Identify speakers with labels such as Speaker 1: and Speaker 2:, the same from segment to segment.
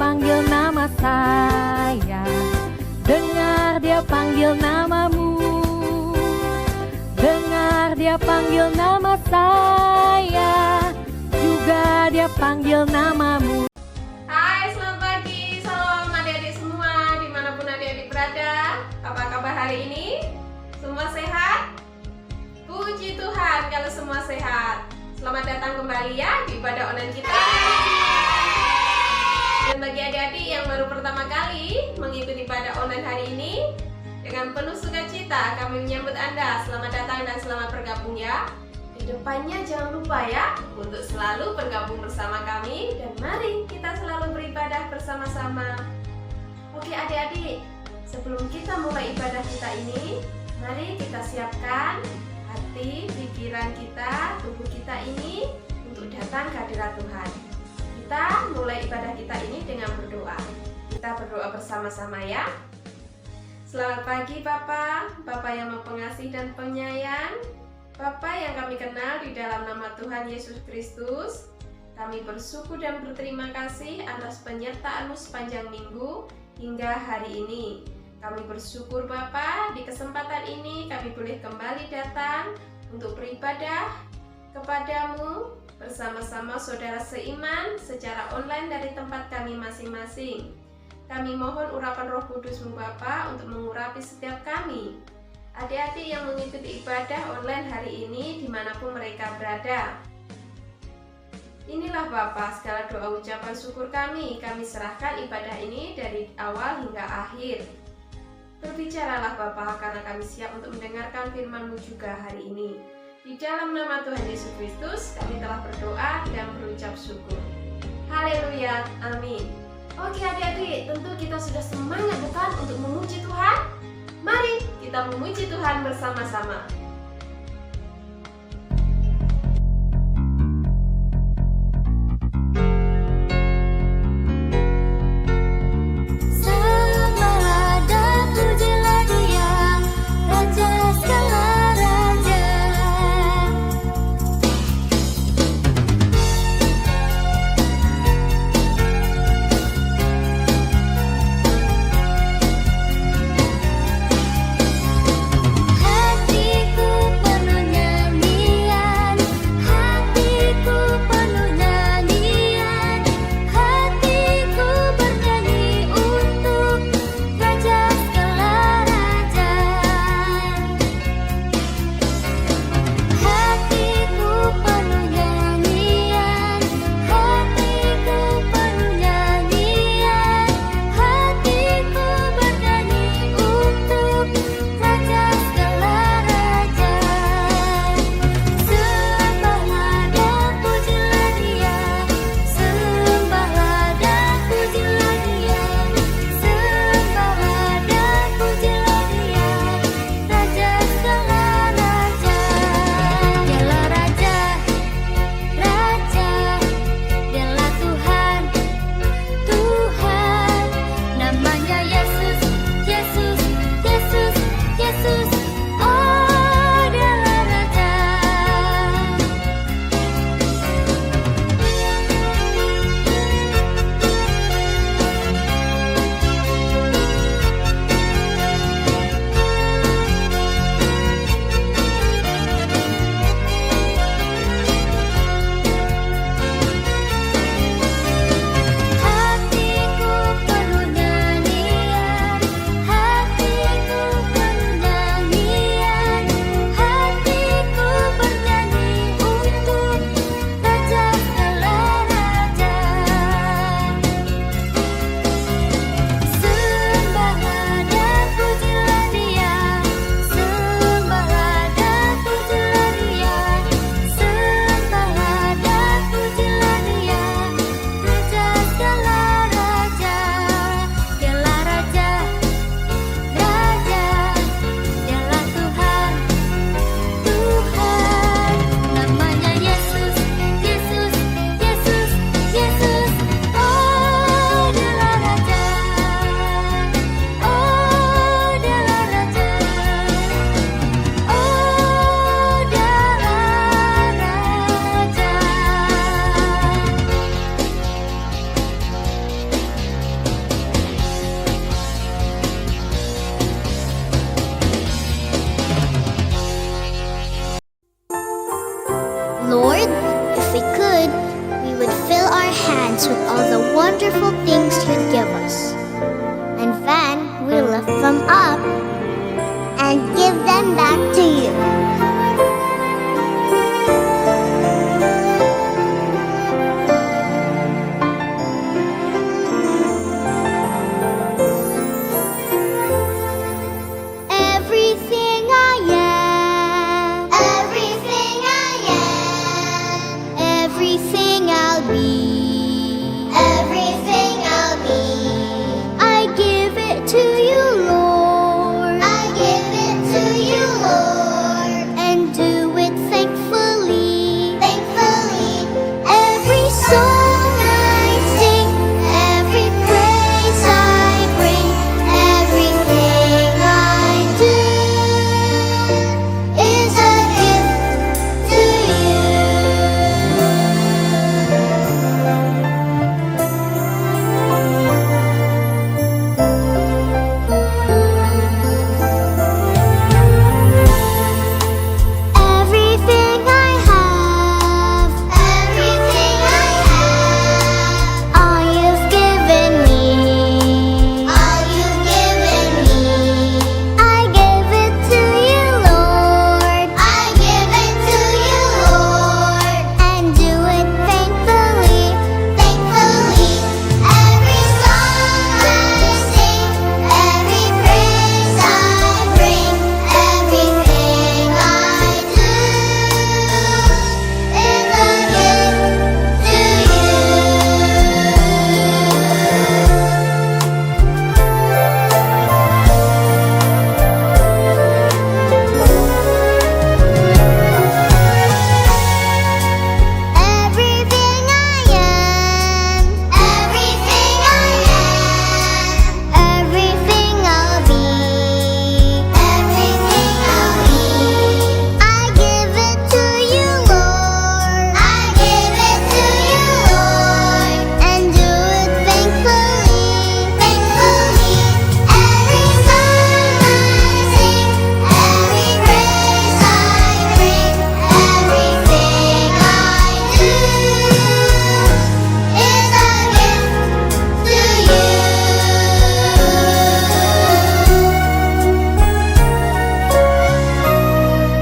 Speaker 1: panggil nama saya, dengar dia panggil namamu. Dengar dia panggil nama saya, juga dia panggil namamu.
Speaker 2: Hai, selamat pagi, salam adik-adik semua dimanapun adik-adik berada. Apa kabar hari ini? Semua sehat? Puji Tuhan kalau semua sehat. Selamat datang kembali ya di ibadah online kita. Dan bagi adik-adik yang baru pertama kali mengikuti ibadah online hari ini, dengan penuh sukacita kami menyambut Anda. Selamat datang dan selamat bergabung ya. Kedepannya jangan lupa ya untuk selalu bergabung bersama kami, dan mari kita selalu beribadah bersama-sama. Oke adik-adik, sebelum kita mulai ibadah kita ini, mari kita siapkan hati, pikiran kita, tubuh kita ini untuk datang ke hadirat Tuhan. Kita mulai ibadah kita ini dengan berdoa. Kita berdoa bersama-sama ya. Selamat pagi Bapak, Bapak yang Maha Pengasih dan Penyayang, Bapak yang kami kenal di dalam nama Tuhan Yesus Kristus. Kami bersyukur dan berterima kasih atas penyertaan-Mu sepanjang minggu hingga hari ini. Kami bersyukur Bapa, di kesempatan ini kami boleh kembali datang untuk beribadah kepadamu bersama-sama saudara seiman secara online dari tempat kami masing-masing. Kami mohon urapan Roh Kudus-Mu Bapa untuk mengurapi setiap kami, adik-adik yang mengikuti ibadah online hari ini dimanapun mereka berada. Inilah Bapa segala doa ucapan syukur kami serahkan ibadah ini dari awal hingga akhir. Berbicaralah Bapa, karena kami siap untuk mendengarkan firman-Mu juga hari ini. Di dalam nama Tuhan Yesus Kristus kami telah berdoa dan berucap syukur. Haleluya, amin. Oke adik-adik, tentu kita sudah semangat bukan untuk memuji Tuhan? Mari kita memuji Tuhan bersama-sama.
Speaker 3: Hatiku hands with all the wonderful things you'd give us. And then we lift them up and give them back to you. Everything I am, everything I am, everything I'll be, everything I'll be, I give it to you, Lord. I give it to you, Lord, and do it thankfully, thankfully. Every song I sing, every praise I bring, everything I do is a gift to Everything I have, everything I have, all you've given me, all you've given me, I give it to you, Lord. I give it to you, Lord, and do it thankfully, thankfully. Every song I sing, every praise I bring, everything I do is a gift to Everything I am, everything I am, everything I'll be, everything I'll be, I give it to you, Lord. I give it to you, Lord, and do it thankfully, thankfully. Every song I sing, every praise I bring, everything I do is a gift to you.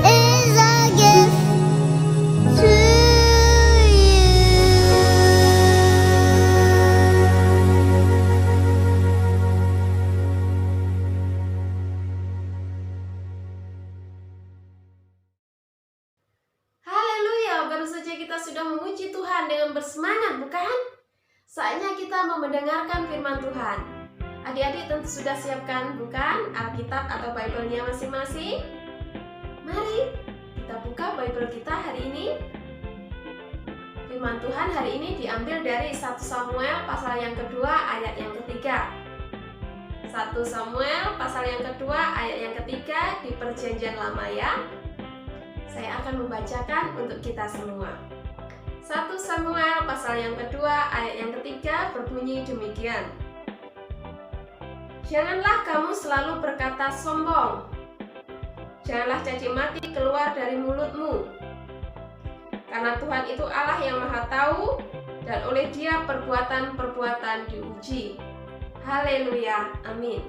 Speaker 3: Is a gift to you.
Speaker 2: Haleluya, baru saja kita sudah memuji Tuhan dengan bersemangat, bukan? Saatnya kita mau mendengarkan firman Tuhan. Adik-adik tentu sudah siapkan, bukan? Alkitab atau Bible-nya masing-masing? Mari kita buka Bible kita hari ini. Firman Tuhan hari ini diambil dari 1 Samuel pasal yang kedua ayat yang ketiga. 1 Samuel pasal yang kedua ayat yang ketiga di Perjanjian Lama ya. Saya akan membacakan untuk kita semua. 1 Samuel pasal yang kedua ayat yang ketiga berbunyi demikian. Janganlah kamu selalu berkata sombong. Janganlah caci maki keluar dari mulutmu. Karena Tuhan itu Allah yang Maha Tahu dan oleh Dia perbuatan-perbuatan diuji. Haleluya, amin.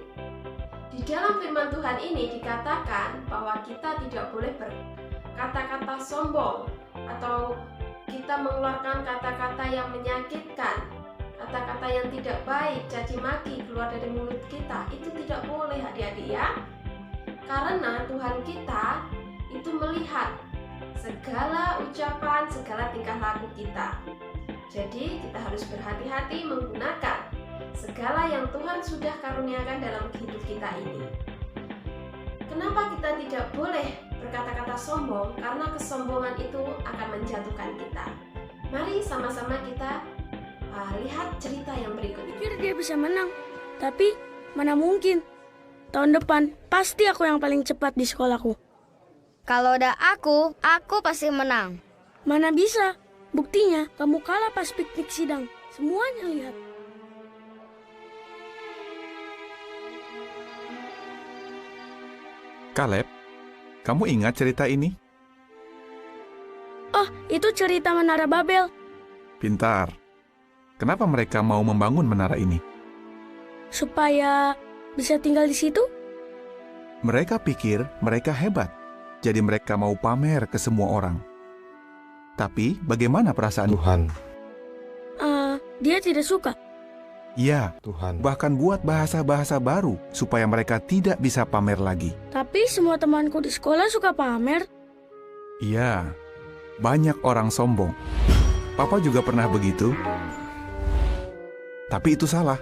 Speaker 2: Di dalam firman Tuhan ini dikatakan bahwa kita tidak boleh berkata-kata sombong atau kita mengeluarkan kata-kata yang menyakitkan, kata-kata yang tidak baik, caci maki keluar dari mulut kita. Itu tidak boleh adik-adik ya. Karena Tuhan kita itu melihat segala ucapan, segala tingkah laku kita. Jadi kita harus berhati-hati menggunakan segala yang Tuhan sudah karuniakan dalam hidup kita ini. Kenapa kita tidak boleh berkata-kata sombong? Karena kesombongan itu akan menjatuhkan kita. Mari sama-sama kita lihat cerita yang berikut ini.
Speaker 4: Pikir dia bisa menang, tapi mana mungkin. Tahun depan pasti aku yang paling cepat di sekolahku.
Speaker 5: Kalau udah aku pasti menang.
Speaker 4: Mana bisa? Buktinya kamu kalah pas piknik sidang. Semuanya lihat.
Speaker 6: Caleb, kamu ingat cerita ini?
Speaker 4: Oh, itu cerita Menara Babel.
Speaker 6: Pintar. Kenapa mereka mau membangun menara ini?
Speaker 4: Supaya bisa tinggal di situ?
Speaker 6: Mereka pikir mereka hebat, jadi mereka mau pamer ke semua orang. Tapi bagaimana perasaan
Speaker 7: Tuhan,
Speaker 4: Dia tidak suka.
Speaker 6: Ya,
Speaker 7: Tuhan,
Speaker 6: bahkan buat bahasa-bahasa baru supaya mereka tidak bisa pamer lagi.
Speaker 4: Tapi semua temanku di sekolah suka pamer.
Speaker 6: Iya, banyak orang sombong. Papa juga pernah begitu. Tapi itu salah.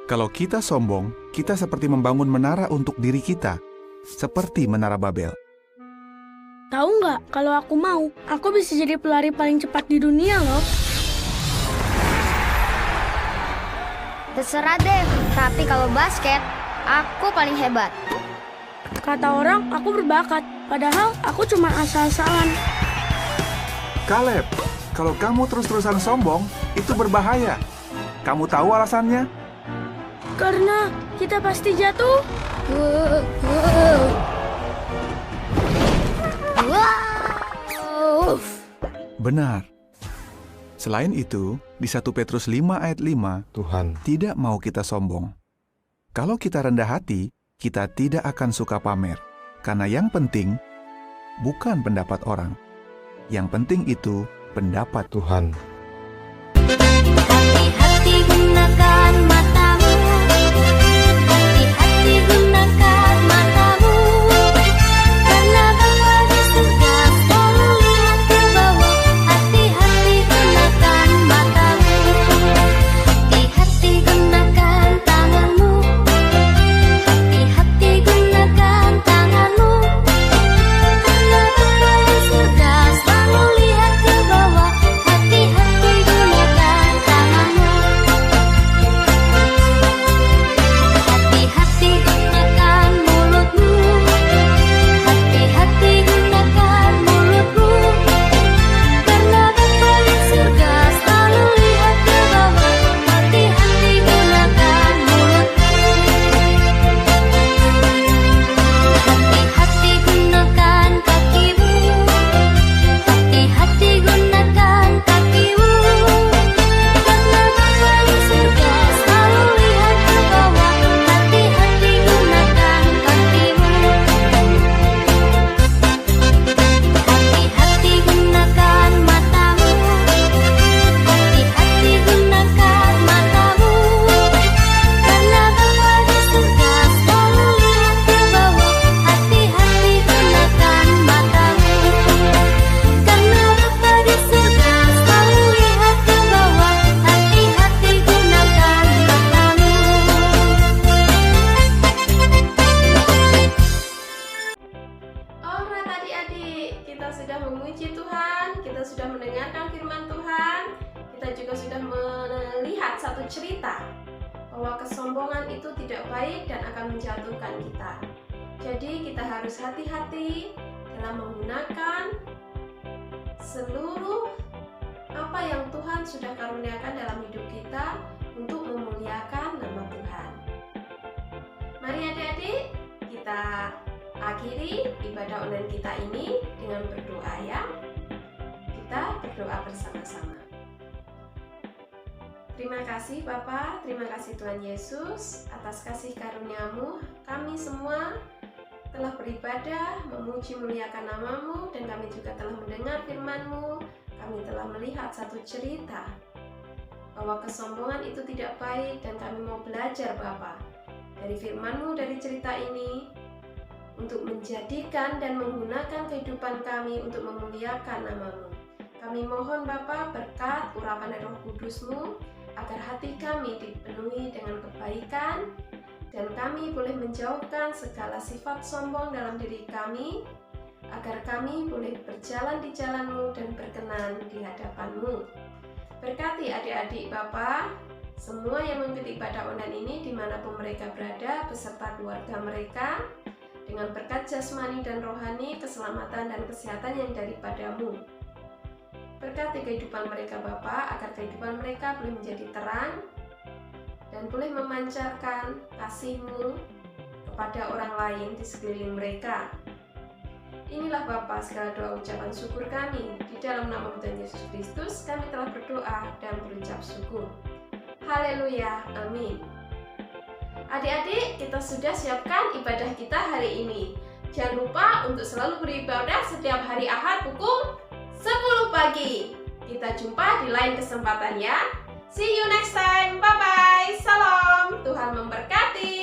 Speaker 6: Kalau kita sombong, kita seperti membangun menara untuk diri kita. Seperti Menara Babel.
Speaker 4: Tahu nggak, kalau aku mau, aku bisa jadi pelari paling cepat di dunia loh.
Speaker 5: Terserah deh, tapi kalau basket, aku paling hebat.
Speaker 4: Kata orang, aku berbakat. Padahal aku cuma asal-asalan.
Speaker 6: Caleb, kalau kamu terus-terusan sombong, itu berbahaya. Kamu tahu alasannya?
Speaker 4: Karena kita pasti jatuh.
Speaker 5: Wow.
Speaker 6: Benar. Selain itu, di 1 Petrus 5 ayat 5,
Speaker 7: Tuhan,
Speaker 6: tidak mau kita sombong. Kalau kita rendah hati, kita tidak akan suka pamer. Karena yang penting, bukan pendapat orang. Yang penting itu pendapat
Speaker 7: Tuhan,
Speaker 3: Hati-hati gunakan matamu, hati-hati gunakan matamu, karena Bapa di surga selalu lihat ke bawah. Hati-hati gunakan matamu, hati-hati gunakan tanganmu, hati-hati gunakan tanganmu, karena Bapa di surga selalu lihat ke bawah. Hati-hati gunakan tanganmu. Hati-hati gunakan mulutmu, hati-hati gunakan mulutmu, karena Bapa di surga selalu lihat ke bawah. Hati-hati gunakan mulutmu, hati-hati gunakan kakimu, hati-hati gunakan kakimu, karena Bapa di surga selalu lihat ke bawah. Hati-hati gunakan kakimu, hati-hati gunakan matamu, hati-hati gunakan matamu, karena Bapa di surga selalu lihat ke bawah. Hati-hati gunakan matamu, karena Bapa di surga selalu lihat ke bawah. Hati-hati gunakan matamu.
Speaker 2: Alright adik-adik, kita sudah memuji Tuhan, kita sudah mendengarkan firman Tuhan, kita juga sudah melihat satu cerita bahwa kesombongan itu tidak baik dan akan menjatuhkan kita. Jadi kita harus hati-hati dalam menggunakan seluruh apa yang Tuhan sudah karuniakan dalam hidup kita untuk memuliakan nama Tuhan. Mari adik-adik, kita akhiri ibadah online kita ini dengan berdoa ya. Kita berdoa bersama-sama. Terima kasih Bapa, terima kasih Tuhan Yesus atas kasih karunia-Mu. Kami semua telah beribadah, memuji muliakan nama-Mu, dan kami juga telah mendengar firman-Mu. Kami telah melihat satu cerita bahwa kesombongan itu tidak baik, dan kami mau belajar Bapa dari firman-Mu, dari cerita ini, untuk menjadikan dan menggunakan kehidupan kami untuk memuliakan nama-Mu. Kami mohon Bapa berkat urapan Roh Kudus-Mu, agar hati kami dipenuhi dengan kebaikan, dan kami boleh menjauhkan segala sifat sombong dalam diri kami, agar kami boleh berjalan di jalan-Mu dan berkenan di hadapan-Mu. Berkati adik-adik Bapa, semua yang mengikuti ibadah online ini dimanapun mereka berada, beserta keluarga mereka, dengan berkat jasmani dan rohani, keselamatan dan kesehatan yang daripada-Mu. Berkati kehidupan mereka Bapa, agar kehidupan mereka boleh menjadi terang dan boleh memancarkan kasih-Mu kepada orang lain di sekeliling mereka. Inilah Bapa segala doa ucapan syukur kami. Di dalam nama Tuhan Yesus Kristus kami telah berdoa dan berucap syukur. Haleluya, amin. Adik-adik, kita sudah siapkan ibadah kita hari ini. Jangan lupa untuk selalu beribadah setiap hari Ahad pukul 10 pagi. Kita jumpa di lain kesempatan ya. See you next time. Bye-bye. Salam. Tuhan memberkati.